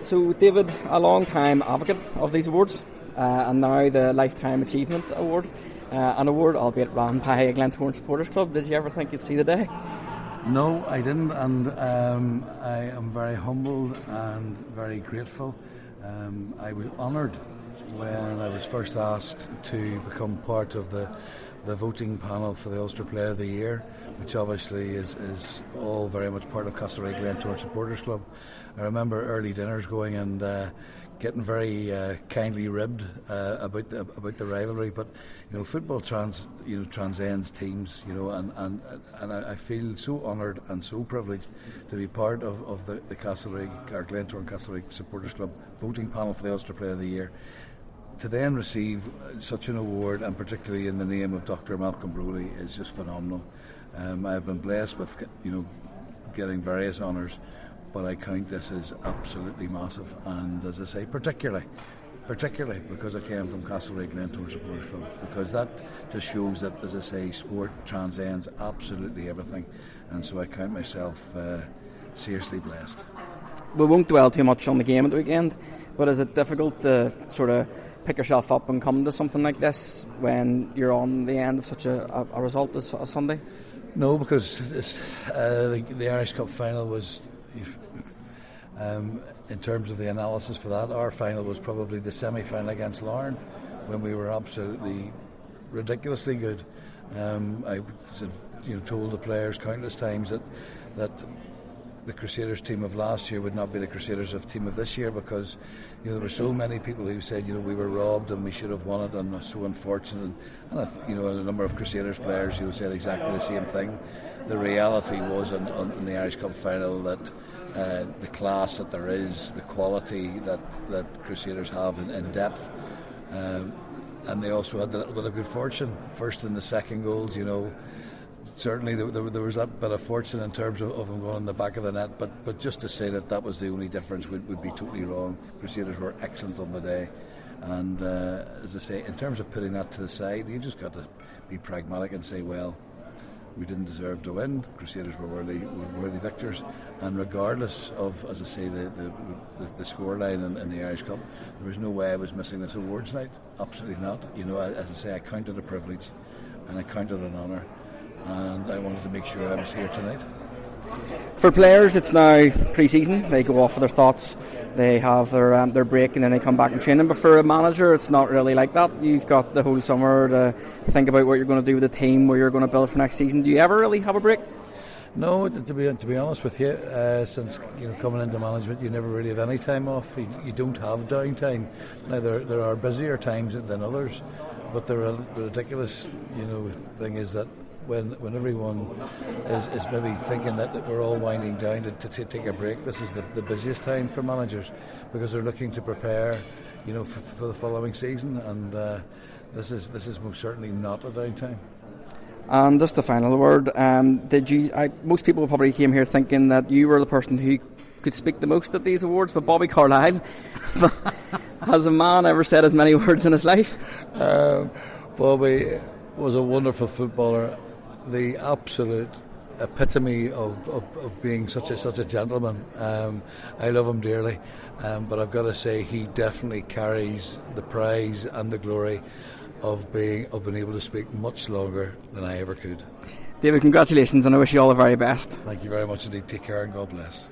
So, David, a long time advocate of these awards, and now the Lifetime Achievement Award, an award, albeit ran by a Glentoran Supporters Club. Did you ever think you'd see the day? No, I didn't, and I am very humbled and very grateful. I was honoured when I was first asked to become part of the voting panel for the Ulster Player of the Year, which obviously is all very much part of Castlereagh Glentoran Supporters Club. I remember early dinners going and getting very kindly ribbed about the rivalry, but football transcends teams, and I feel so honoured and so privileged to be part of the Castlereagh or Glentoran Castlereagh Supporters Club voting panel for the Ulster Player of the Year. To then receive such an award, and particularly in the name of Dr. Malcolm Brodie, is just phenomenal. I have been blessed with getting various honours, but I count this as absolutely massive, and as I say, particularly because I came from Castlereagh Glentoran Supporters Club, because that just shows that, as I say, sport transcends absolutely everything, and so I count myself seriously blessed. We won't dwell too much on the game at the weekend, but is it difficult to sort of pick yourself up and come to something like this when you're on the end of such a result as Sunday? No, because the Irish Cup final was, in terms of the analysis for that, our final was probably the semi-final against Larne, when we were absolutely ridiculously good. I told the players countless times that the Crusaders team of last year would not be the Crusaders team of this year, because there were so many people who said we were robbed and we should have won it and were so unfortunate, and a number of Crusaders players said exactly the same thing. The reality was in the Irish Cup final that the class that there is, the quality that Crusaders have in depth, and they also had a bit of good fortune, first and the second goals. Certainly there was that bit of fortune in terms of them going in the back of the net, but just to say that was the only difference would be totally wrong. Crusaders were excellent on the day, and as I say, in terms of putting that to the side, you just got to be pragmatic and say, well, we didn't deserve to win. Crusaders were worthy victors, and regardless of, as I say, the scoreline in the Irish Cup, there was no way I was missing this awards night. Absolutely not. As I say, I counted a privilege and I counted an honour, and I wanted to make sure I was here tonight. For players, it's now pre-season. They go off with their thoughts, they have their break, and then they come back and training. But for a manager, it's not really like that. You've got the whole summer to think about what you're going to do with the team, where you're going to build for next season. Do you ever really have a break? No, to be honest with you, since coming into management, you never really have any time off. You don't have downtime. Now there are busier times than others, but the ridiculous thing is that when everyone is maybe thinking that we're all winding down to take a break, this is the busiest time for managers, because they're looking to prepare for the following season, and this is most certainly not a downtime. And just a final word, most people probably came here thinking that you were the person who could speak the most at these awards, but Bobby Carlyle, has a man ever said as many words in his life? Bobby was a wonderful footballer, the absolute epitome of being such a gentleman. I love him dearly, but I've got to say he definitely carries the prize and the glory of being able to speak much longer than I ever could. David, congratulations, and I wish you all the very best. Thank you very much indeed. Take care and God bless.